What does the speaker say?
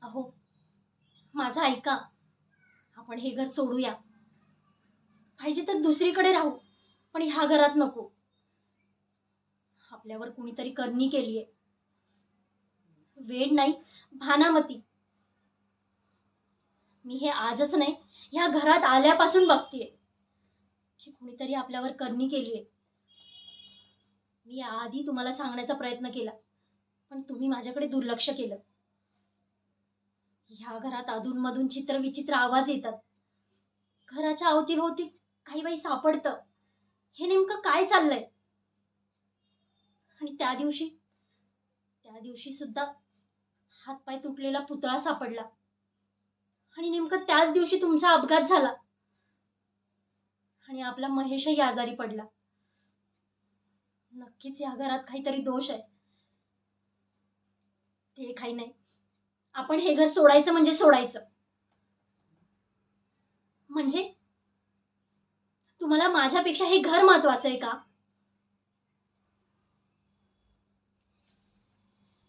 अहो, माझं ऐका. आपण हे घर सोडूया. पाहिजे तर दुसरीकडे राहू, पण ह्या घरात नको. आपल्यावर कुणीतरी करणी केलीये. वेड नाही, भानामती. मी हे आजच नाही, ह्या घरात आल्यापासून बघतीये की कुणीतरी आपल्यावर करणी केलीये. मी आधी तुम्हाला सांगण्याचा प्रयत्न केला, पण तुम्ही माझ्याकडे दुर्लक्ष केलं. ह्या घरात अधूनमधून चित्रविचित्र आवाज येतात. घराच्या अवतीभोवती काही बाई सापडतं. हे नेमकं काय चाललंय? आणि त्या दिवशी सुद्धा हातपाय तुटलेला पुतळा सापडला. आणि नेमकं त्याच दिवशी तुमचा अपघात झाला आणि आपला महेशही आजारी पडला. नक्कीच या घरात काहीतरी दोष आहे. ते काही नाही, आपण हे घर सोडायचं म्हणजे सोडायचं. म्हणजे तुम्हाला माझ्यापेक्षा हे घर महत्वाचं आहे का?